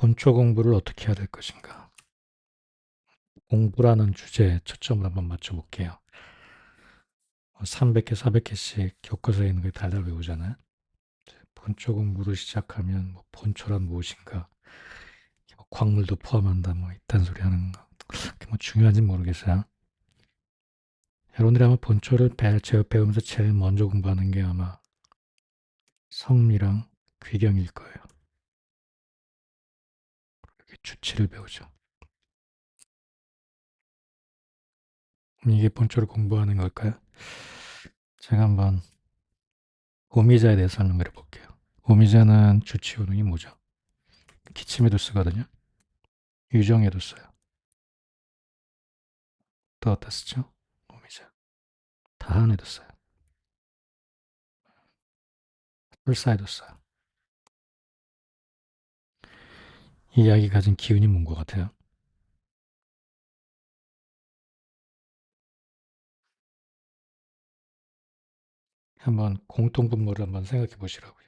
본초 공부를 어떻게 해야 될 것인가? 공부라는 주제에 초점을 한번 맞춰볼게요. 300개, 400개씩 교과서에 있는 걸 달달 외우잖아요. 본초 공부를 시작하면 본초란 무엇인가? 광물도 포함한다, 이딴 소리 하는 거. 그게 중요한지 모르겠어요. 여러분들이 아마 본초를 배우면서 제일 먼저 공부하는 게 아마 성리랑 귀경일 거예요. 주치를 배우죠. 이게 본초를 공부하는 걸까요? 제가 한번 오미자에 대해서 설명을 해볼게요. 오미자는 주치운용이 뭐죠? 기침에도 쓰거든요. 유정에도 써요. 또 어디다 쓰죠? 오미자. 다한에도 써요. 설사에도 써요. 이 약이 가진 기운이 뭔 것 같아요? 한번 공통분모를 한번 생각해 보시라고요.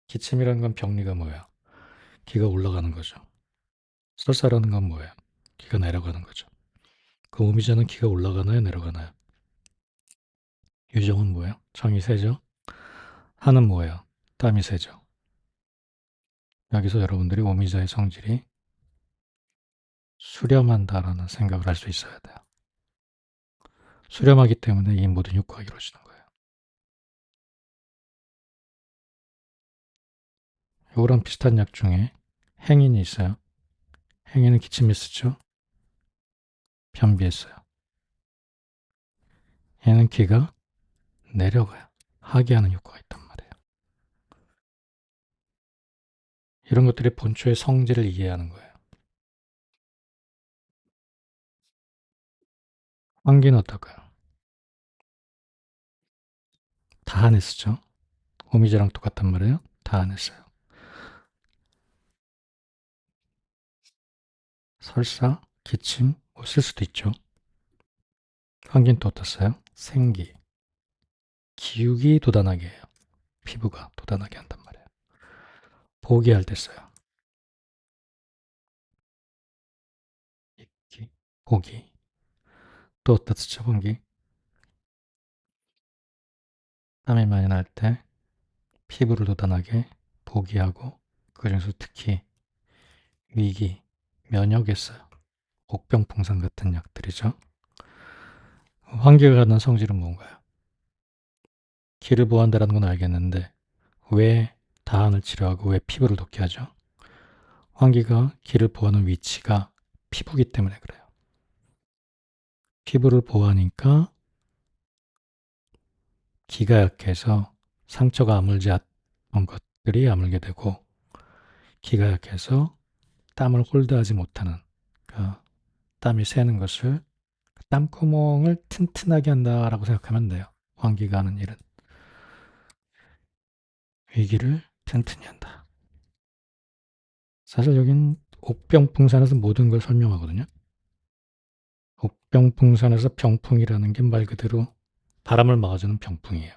기침이라는 건 병리가 뭐예요? 기가 올라가는 거죠. 설사라는 건 뭐예요? 기가 내려가는 거죠. 그 오미자는 기가 올라가나요? 내려가나요? 유정은 뭐예요? 정이 세죠? 한은 뭐예요? 땀이 세죠. 여기서 여러분들이 오미자의 성질이 수렴한다라는 생각을 할 수 있어야 돼요. 수렴하기 때문에 이 모든 효과가 이루어지는 거예요. 이거랑 비슷한 약 중에 행인이 있어요. 행인은 기침에 쓰죠. 변비에 써요. 얘는 기가 내려가요. 하기하는 효과가 있단 말이에요. 이런 것들이 본초의 성질을 이해하는 거예요. 환기는 어떨까요? 다 안에 쓰죠. 오미자랑 똑같단 말이에요. 다 안에 써요. 설사, 기침 쓸 수도 있죠. 환기는 또 어떻어요? 생기, 기육이 돋아나게 해요. 피부가 돋아나게 한단 말이에요. 보기할 때 써요. 입기, 보기. 또 어디다 쓰죠? 환기. 땀이 많이 날 때 피부를 돋아나게 보기하고 그중에서 특히 위기, 면역에 써요. 옥병풍산 같은 약들이죠. 환기가 갖는 성질은 뭔가요? 기를 보호한다는 건 알겠는데 왜 다한을 치료하고 왜 피부를 돋게 하죠? 환기가 기를 보호하는 위치가 피부기 때문에 그래요. 피부를 보호하니까 기가 약해서 상처가 아물지 않던 것들이 아물게 되고 기가 약해서 땀을 홀드하지 못하는 그러니까 땀이 새는 것을 땀구멍을 튼튼하게 한다라고 생각하면 돼요. 환기가 하는 일은 위기를 튼튼히 한다. 사실 여긴 옥병풍산에서 모든 걸 설명하거든요. 옥병풍산에서 병풍이라는 게 말 그대로 바람을 막아주는 병풍이에요.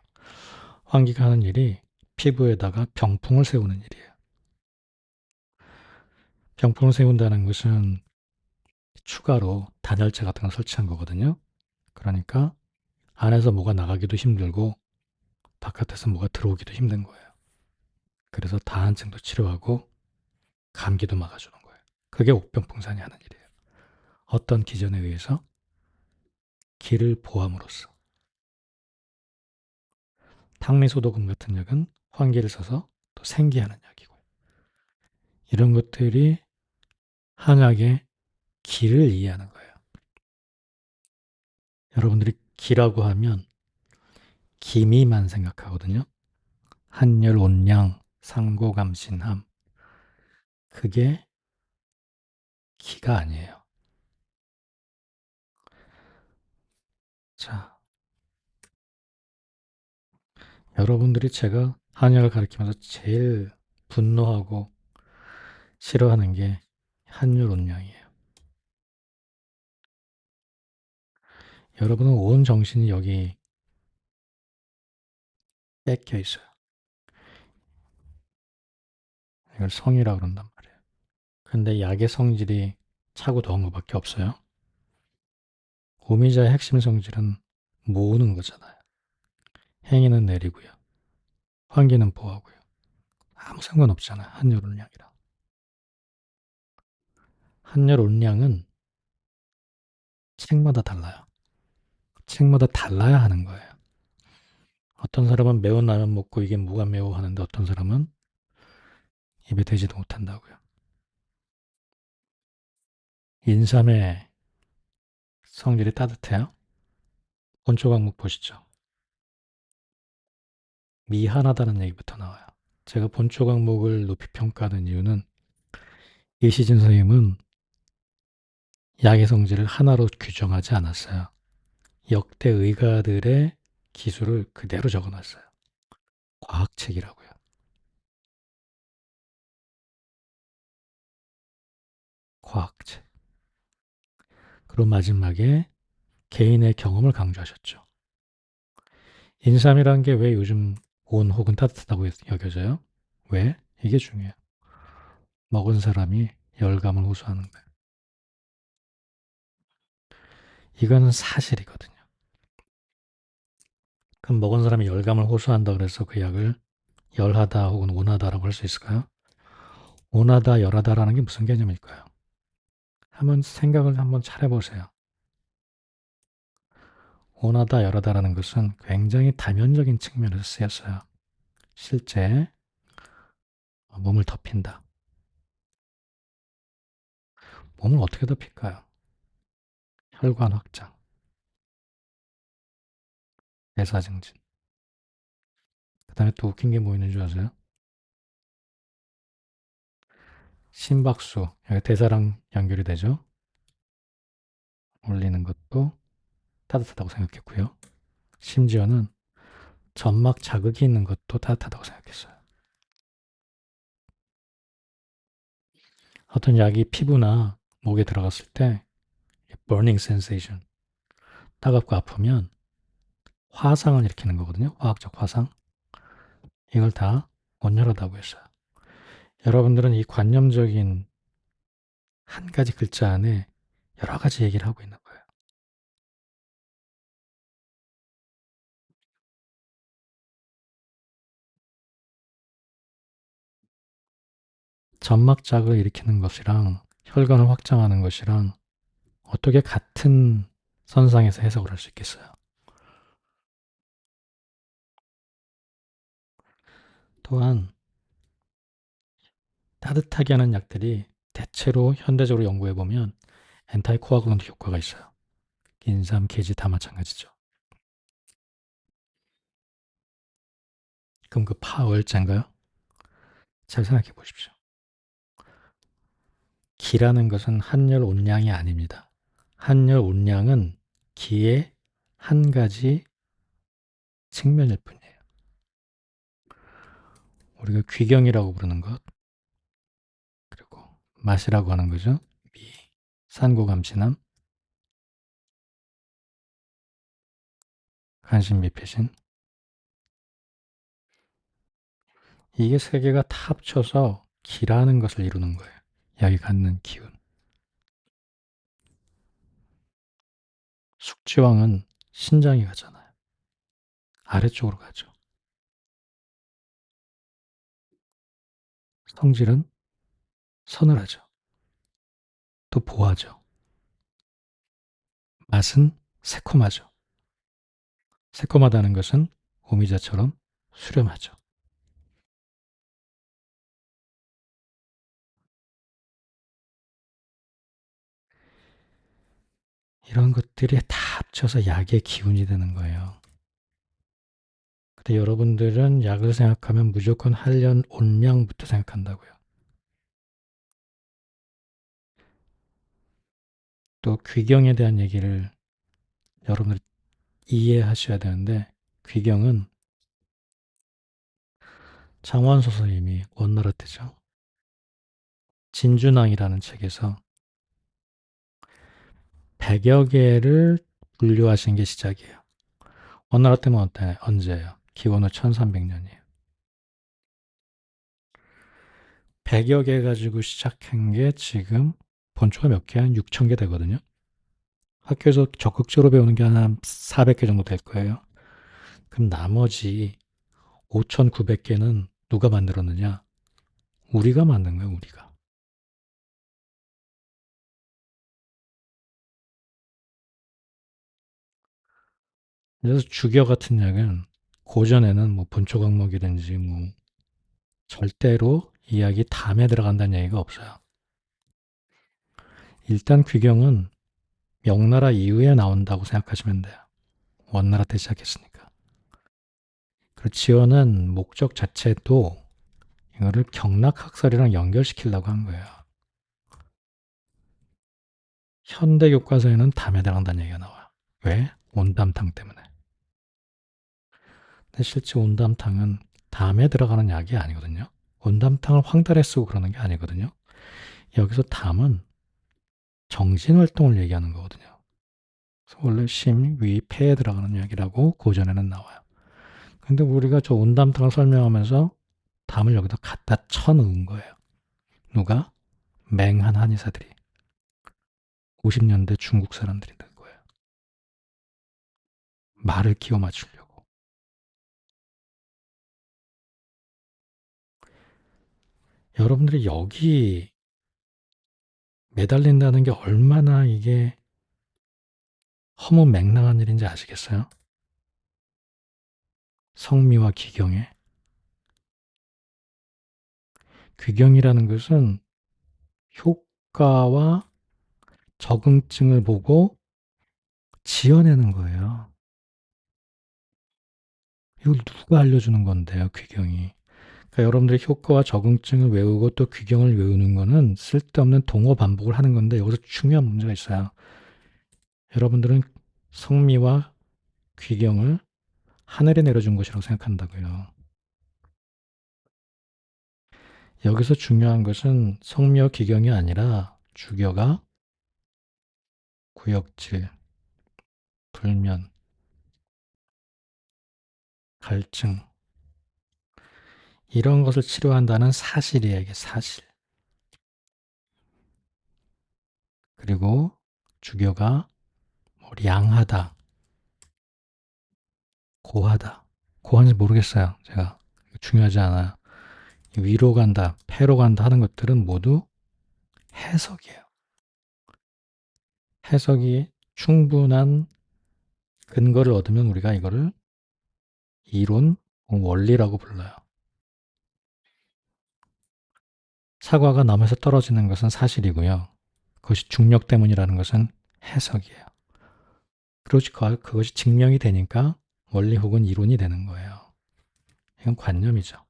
환기가 하는 일이 피부에다가 병풍을 세우는 일이에요. 병풍을 세운다는 것은 추가로 단열재 같은 걸 설치한 거거든요. 그러니까 안에서 뭐가 나가기도 힘들고 바깥에서 뭐가 들어오기도 힘든 거예요. 그래서 다한증도 치료하고 감기도 막아주는 거예요. 그게 옥병풍산이 하는 일이에요. 어떤 기전에 의해서 기를 보함으로써. 탕리소독금 같은 약은 환기를 써서 또 생기하는 약이고요. 이런 것들이 한약의 기를 이해하는 거예요. 여러분들이 기라고 하면 기미만 생각하거든요. 한열, 온양, 상고감신함. 그게 기가 아니에요. 자, 여러분들이 제가 한약을 가르치면서 제일 분노하고 싫어하는 게 한열, 온양이에요. 여러분은 온 정신이 여기 뺏겨 있어요. 이걸 성이라고 그런단 말이에요. 근데 약의 성질이 차고 더운 것밖에 없어요. 오미자의 핵심 성질은 모으는 거잖아요. 행위는 내리고요. 환기는 보호하고요. 아무 상관없잖아요. 한열 온량이랑. 한열 온량은 책마다 달라요. 책마다 달라야 하는 거예요. 어떤 사람은 매운 라면 먹고 이게 뭐가 매워 하는데 어떤 사람은 입에 대지도 못한다고요. 인삼의 성질이 따뜻해요. 본초 강목 보시죠. 미한하다는 얘기부터 나와요. 제가 본초 강목을 높이 평가하는 이유는 이시진 선생님은 약의 성질을 하나로 규정하지 않았어요. 역대 의가들의 기술을 그대로 적어놨어요. 과학책이라고요. 과학책. 그리고 마지막에 개인의 경험을 강조하셨죠. 인삼이란 게 왜 요즘 온 혹은 따뜻하다고 여겨져요? 왜? 이게 중요해요. 먹은 사람이 열감을 호소하는 거예요. 이거는 사실이거든요. 그럼 먹은 사람이 열감을 호소한다 그래서 그 약을 열하다 혹은 온하다라고 할 수 있을까요? 온하다, 열하다라는 게 무슨 개념일까요? 한번 생각을 한번 잘해보세요. 온하다, 열하다라는 것은 굉장히 다면적인 측면에서 쓰였어요. 실제 몸을 덮인다. 몸을 어떻게 덮일까요? 혈관 확장, 대사 증진. 그 다음에 또 웃긴 게 뭐 있는 줄 아세요? 심박수, 여기 대사랑 연결이 되죠? 올리는 것도 따뜻하다고 생각했고요. 심지어는 점막 자극이 있는 것도 따뜻하다고 생각했어요. 어떤 약이 피부나 목에 들어갔을 때 burning sensation, 따갑고 아프면 화상을 일으키는 거거든요. 화학적 화상. 이걸 다 온열하다고 했어요. 여러분들은 이 관념적인 한 가지 글자 안에 여러 가지 얘기를 하고 있는 거예요. 점막 자극을 일으키는 것이랑 혈관을 확장하는 것이랑 어떻게 같은 선상에서 해석을 할 수 있겠어요? 또한 따뜻하게 하는 약들이 대체로 현대적으로 연구해 보면 엔타이코아굴런트 효과가 있어요. 인삼, 계지 다 마찬가지죠. 그럼 그 파월자인가요? 잘 생각해 보십시오. 기라는 것은 한열 온량이 아닙니다. 한열 온량은 기의 한 가지 측면일 뿐이에요. 우리가 귀경이라고 부르는 것, 그리고 맛이라고 하는 거죠. 미, 산고감신함, 간신미패신. 이게 세 개가 다 합쳐서 기라는 것을 이루는 거예요. 약이 갖는 기운. 숙지왕은 신장이 가잖아요. 아래쪽으로 가죠. 성질은 서늘하죠. 또 보하죠. 맛은 새콤하죠. 새콤하다는 것은 오미자처럼 수렴하죠. 이런 것들이 다 합쳐서 약의 기운이 되는 거예요. 근데 여러분들은 약을 생각하면 무조건 한련 온량부터 생각한다고요. 또 귀경에 대한 얘기를 여러분들 이해하셔야 되는데 귀경은 장원소 선생님이 원나라 때죠. 진준왕이라는 책에서 100여 개를 분류하신 게 시작이에요. 원나라 때면 언제예요? 기원 후 1300년이에요. 100여 개 가지고 시작한 게 지금 본초가 몇 개야? 한 6천 개 되거든요. 학교에서 적극적으로 배우는 게 한 400개 정도 될 거예요. 그럼 나머지 5,900개는 누가 만들었느냐? 우리가 만든 거예요, 우리가. 그래서 주교 같은 약은 고전에는 뭐 본초 과목이든지 뭐 절대로 이야기 담에 들어간다는 얘기가 없어요. 일단 귀경은 명나라 이후에 나온다고 생각하시면 돼요. 원나라 때 시작했으니까. 그 지어낸 목적 자체도 이거를 경락학설이랑 연결시키려고 한 거예요. 현대 교과서에는 담에 들어간다는 얘기가 나와요. 왜? 온담탕 때문에. 근데 실제 온담탕은 담에 들어가는 약이 아니거든요. 온담탕을 황달에 쓰고 그러는 게 아니거든요. 여기서 담은 정신활동을 얘기하는 거거든요. 그래서 원래 심, 위, 폐에 들어가는 약이라고 고전에는 나와요. 근데 우리가 저 온담탕을 설명하면서 담을 여기다 갖다 쳐넣은 거예요. 누가? 맹한 한의사들이. 50년대 중국 사람들이 된 거예요. 말을 끼워 맞추려고. 여러분들이 여기 매달린다는 게 얼마나 이게 허무맹랑한 일인지 아시겠어요? 성미와 기경에. 귀경이라는 것은 효과와 적응증을 보고 지어내는 거예요. 이걸 누가 알려주는 건데요, 귀경이. 그러니까 여러분들이 효과와 적응증을 외우고 또 귀경을 외우는 거는 쓸데없는 동어 반복을 하는 건데 여기서 중요한 문제가 있어요. 여러분들은 성미와 귀경을 하늘에 내려준 것이라고 생각한다고요. 여기서 중요한 것은 성미와 귀경이 아니라 주교가 구역질, 불면, 갈증 이런 것을 치료한다는 사실이에요. 이게 사실. 그리고 주교가 뭐 량하다, 고하다. 고한지 모르겠어요. 제가. 중요하지 않아요. 위로 간다, 폐로 간다 하는 것들은 모두 해석이에요. 해석이 충분한 근거를 얻으면 우리가 이거를 이론, 원리라고 불러요. 사과가 나무에서 떨어지는 것은 사실이고요. 그것이 중력 때문이라는 것은 해석이에요. 그것이 증명이 되니까 원리 혹은 이론이 되는 거예요. 이건 관념이죠.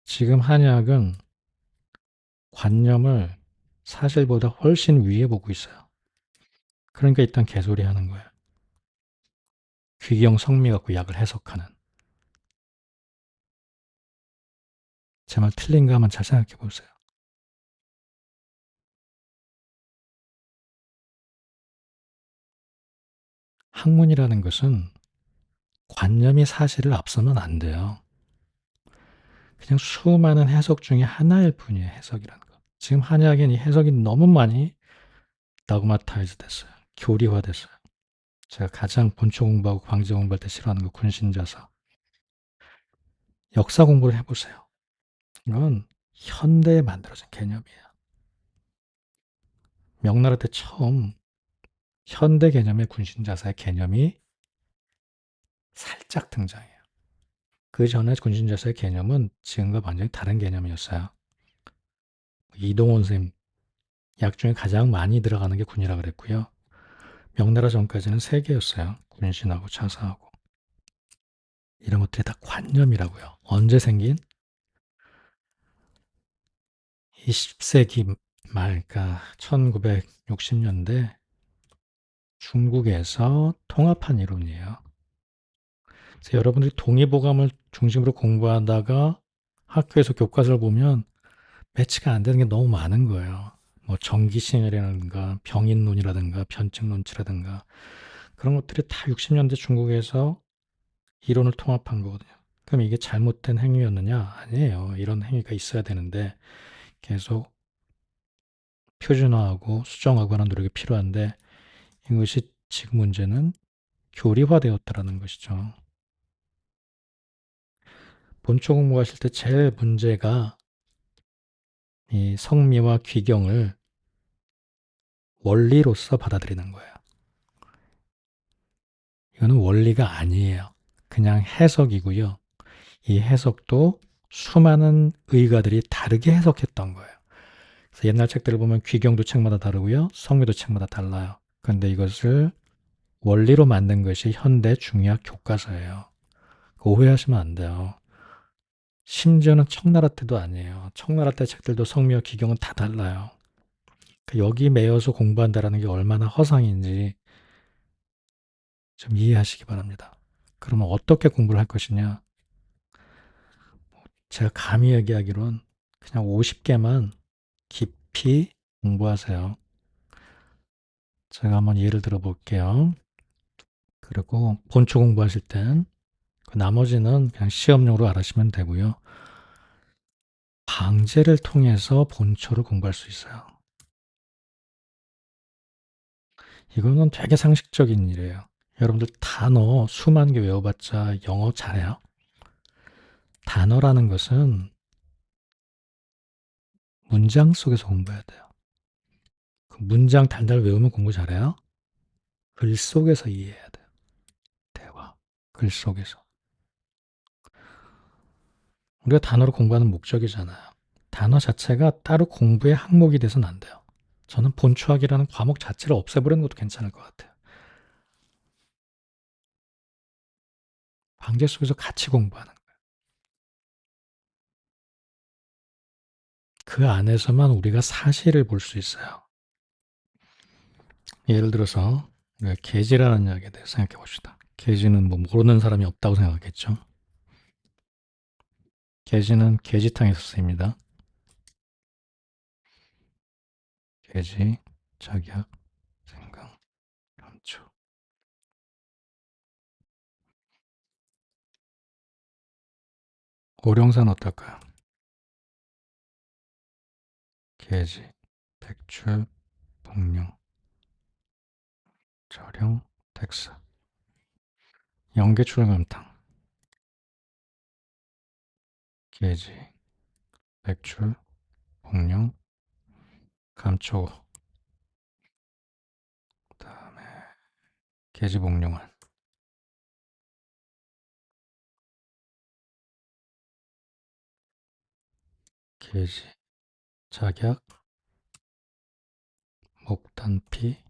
지금 한의학은 관념을 사실보다 훨씬 위에 보고 있어요. 그러니까 일단 개소리 하는 거예요. 귀경 성미 갖고 약을 해석하는. 제 말 틀린가 한번 잘 생각해 보세요. 학문이라는 것은 관념이 사실을 앞서면 안 돼요. 그냥 수많은 해석 중에 하나일 뿐이에요. 해석이라는 거. 지금 한의학엔 이 해석이 너무 많이 다그마타이즈 됐어요. 교리화됐어요. 제가 가장 본초 공부하고 광제 공부할 때 싫어하는 거 군신자서. 역사 공부를 해보세요. 이건 현대에 만들어진 개념이에요. 명나라 때 처음 현대 개념의 군신자사의 개념이 살짝 등장해요. 그 전에 군신자사의 개념은 지금과 완전히 다른 개념이었어요. 이동원 선생님 약 중에 가장 많이 들어가는 게 군이라 그랬고요. 명나라 전까지는 세 개였어요. 군신하고 차사하고. 이런 것들이 다 관념이라고요. 언제 생긴? 20세기 말, 그러니까 1960년대 중국에서 통합한 이론이에요. 그래서 여러분들이 동의보감을 중심으로 공부하다가 학교에서 교과서를 보면 매치가 안 되는 게 너무 많은 거예요. 뭐 정기신이라든가 병인론이라든가 변증론치라든가 그런 것들이 다 60년대 중국에서 이론을 통합한 거거든요. 그럼 이게 잘못된 행위였느냐? 아니에요. 이런 행위가 있어야 되는데 계속 표준화하고 수정하고 하는 노력이 필요한데 이것이 지금 문제는 교리화되었다라는 것이죠. 본초 공부하실 때 제일 문제가 이 성미와 귀경을 원리로서 받아들이는 거예요. 이거는 원리가 아니에요. 그냥 해석이고요. 이 해석도 수많은 의가들이 다르게 해석했던 거예요. 그래서 옛날 책들을 보면 귀경도 책마다 다르고요. 성미도 책마다 달라요. 그런데 이것을 원리로 만든 것이 현대 중의학 교과서예요. 오해하시면 안 돼요. 심지어는 청나라 때도 아니에요. 청나라 때 책들도 성미와 귀경은 다 달라요. 여기 매여서 공부한다라는 게 얼마나 허상인지 좀 이해하시기 바랍니다. 그러면 어떻게 공부를 할 것이냐? 제가 감히 얘기하기론 그냥 50개만 깊이 공부하세요. 제가 한번 예를 들어 볼게요. 그리고 본초 공부하실 땐 그 나머지는 그냥 시험용으로 알아시면 되고요. 방제를 통해서 본초를 공부할 수 있어요. 이거는 되게 상식적인 일이에요. 여러분들 단어 수만 개 외워봤자 영어 잘해요? 단어라는 것은 문장 속에서 공부해야 돼요. 그 문장 달달 외우면 공부 잘해요? 글 속에서 이해해야 돼요. 대화. 글 속에서. 우리가 단어를 공부하는 목적이잖아요. 단어 자체가 따로 공부의 항목이 돼서는 안 돼요. 저는 본추학이라는 과목 자체를 없애버리는 것도 괜찮을 것 같아요. 방제 속에서 같이 공부하는 거예요. 그 안에서만 우리가 사실을 볼 수 있어요. 예를 들어서 계지라는 이야기에 대해서 생각해 봅시다. 계지는 뭐 모르는 사람이 없다고 생각했죠. 계지는 계지탕에서 쓰입니다. 계지, 작약, 생강, 감초. 오룡산 어떨까요? 계지, 백출, 복룡, 절용, 백사. 영계출감탕. 계지, 백출, 복룡, 감초. 그 다음에 계지, 복룡은 계지, 작약, 목단피,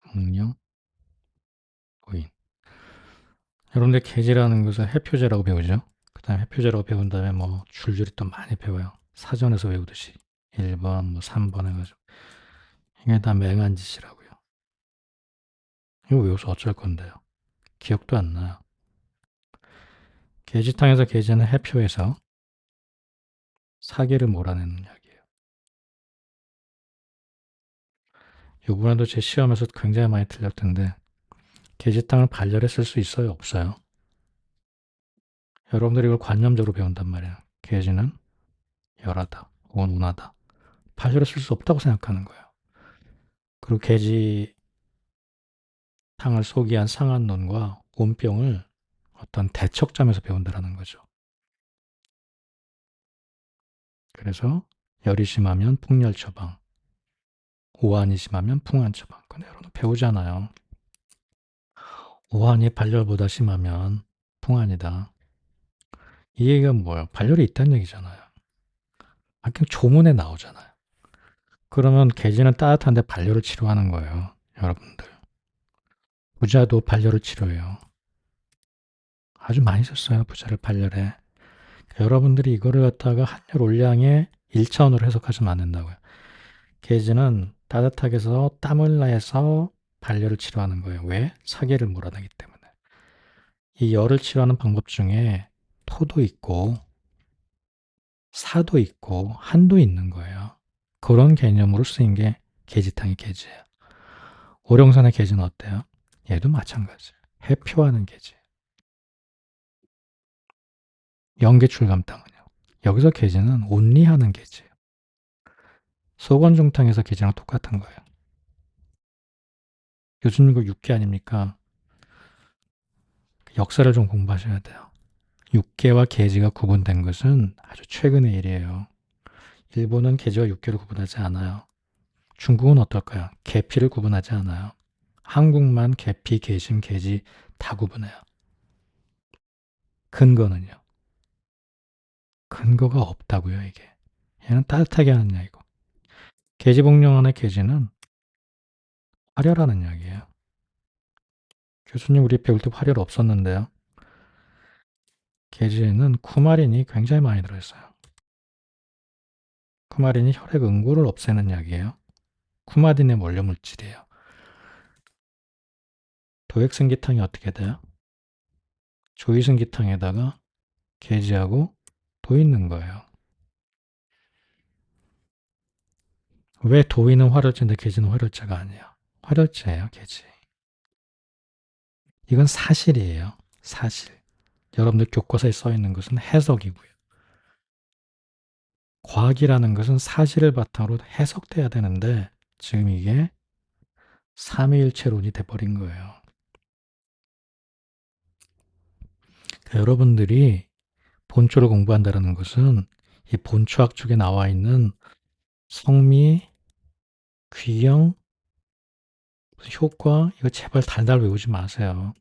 복룡, 오인. 여러분들 계지라는 것은 해표제라고 배우죠. 그 다음에 해표제라고 배운 다음에 뭐 줄줄이 또 많이 배워요. 사전에서 외우듯이 1번, 뭐 3번 해가지고 이게 다 맹한 짓이라고요. 이거 외워서 어쩔 건데요. 기억도 안 나요. 계지탕에서 계지는 해표에서 사기를 몰아내는 이야기예요. 이번에도 제 시험에서 굉장히 많이 틀렸던데 계지탕을 발열에 쓸 수 있어요? 없어요? 여러분들이 이걸 관념적으로 배운단 말이에요. 계지는 열하다 혹은 운하다. 발열에 쓸 수 없다고 생각하는 거예요. 그리고 계지탕을 소기한 상한론과 온병을 어떤 대척점에서 배운다는 거죠. 그래서 열이 심하면 풍열 처방, 오한이 심하면 풍한 처방. 근데 여러분 배우잖아요. 오한이 발열보다 심하면 풍한이다. 이 얘기가 뭐예요? 발열이 있다는 얘기잖아요. 그냥 조문에 나오잖아요. 그러면 계지는 따뜻한데 발열을 치료하는 거예요. 여러분들. 부자도 발열을 치료해요. 아주 많이 썼어요. 부자를 발열해. 여러분들이 이거를 갖다가 한열 올량의 1차원으로 해석하시면 안 된다고요. 계지는 따뜻하게 해서 땀을 내서 발열을 치료하는 거예요. 왜? 사계를 몰아내기 때문에. 이 열을 치료하는 방법 중에 토도 있고 사도 있고 한도 있는 거예요. 그런 개념으로 쓰인 게 계지탕의 계지예요. 오룡산의 계지는 어때요? 얘도 마찬가지예요. 해표하는 계지. 영계출 감당은요. 여기서 계지는 온리하는 계지예요. 소건중탕에서 계지랑 똑같은 거예요. 교수님 육계 아닙니까? 역사를 좀 공부하셔야 돼요. 육계와 계지가 구분된 것은 아주 최근의 일이에요. 일본은 계지와 육계를 구분하지 않아요. 중국은 어떨까요? 계피를 구분하지 않아요. 한국만 계피, 계심, 계지 다 구분해요. 근거는요? 근거가 없다고요, 이게. 얘는 따뜻하게 하는 이야기고. 계지복령 안의 계지는 활혈하는 이야기예요. 교수님 우리 배울 때 활혈 없었는데요. 계지에는 쿠마린이 굉장히 많이 들어있어요. 쿠마린이 혈액 응고를 없애는 약이에요. 쿠마딘의 원료 물질이에요. 도액승기탕이 어떻게 돼요? 조이승기탕에다가 계지하고 도 있는 거예요. 왜 도의는 활혈제인데 계지는 활혈제가 아니에요? 활혈제예요, 계지. 이건 사실이에요. 사실. 여러분들 교과서에 써 있는 것은 해석이고요. 과학이라는 것은 사실을 바탕으로 해석돼야 되는데 지금 이게 삼위일체론이 돼버린 거예요. 그러니까 여러분들이 본초를 공부한다는 것은 이 본초학 쪽에 나와 있는 성미, 귀형, 효과 이거 제발 달달 외우지 마세요.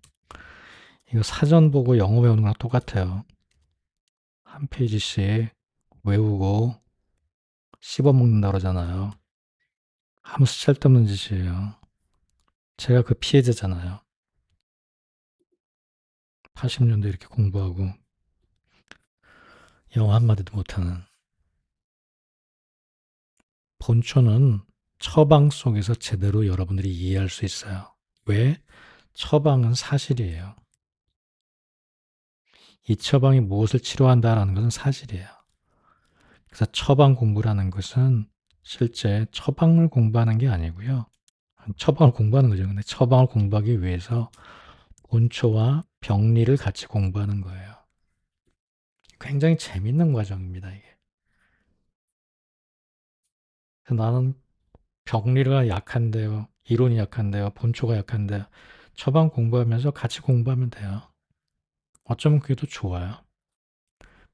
이거 사전 보고 영어 외우는 거랑 똑같아요. 한 페이지씩 외우고 씹어먹는다 그러잖아요. 아무 쓸데없는 짓이에요. 제가 그 피해자잖아요. 80년대 이렇게 공부하고 영어 한마디도 못하는. 본초는 처방 속에서 제대로 여러분들이 이해할 수 있어요. 왜? 처방은 사실이에요. 이 처방이 무엇을 치료한다라는 것은 사실이에요. 그래서 처방 공부라는 것은 실제 처방을 공부하는 게 아니고요. 처방을 공부하는 거죠. 근데 처방을 공부하기 위해서 본초와 병리를 같이 공부하는 거예요. 굉장히 재밌는 과정입니다, 이게. 그래서 나는 병리가 약한데요. 이론이 약한데요. 본초가 약한데요. 처방 공부하면서 같이 공부하면 돼요. 어쩌면 그게 더 좋아요.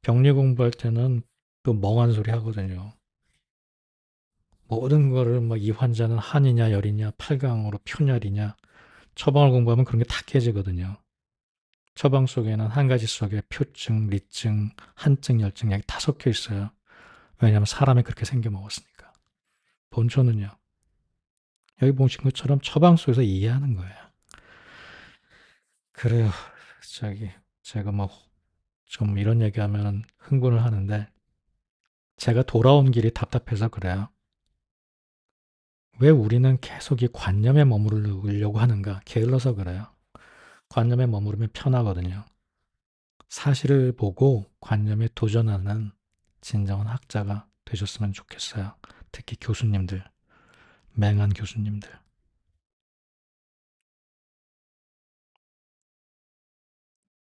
병리 공부할 때는 또 멍한 소리 하거든요. 모든 거를 뭐 이 환자는 한이냐 열이냐 8강으로 표열이냐 처방을 공부하면 그런 게 다 깨지거든요. 처방 속에는 한 가지 속에 표증, 리증, 한증, 열증 약이 다 섞여 있어요. 왜냐하면 사람이 그렇게 생겨 먹었으니까. 본초는요. 여기 보신 것처럼 처방 속에서 이해하는 거예요. 그래요. 제가 뭐 좀 이런 얘기하면 흥분을 하는데 제가 돌아온 길이 답답해서 그래요. 왜 우리는 계속 이 관념에 머무르려고 하는가? 게을러서 그래요. 관념에 머무르면 편하거든요. 사실을 보고 관념에 도전하는 진정한 학자가 되셨으면 좋겠어요. 특히 교수님들, 맹한 교수님들.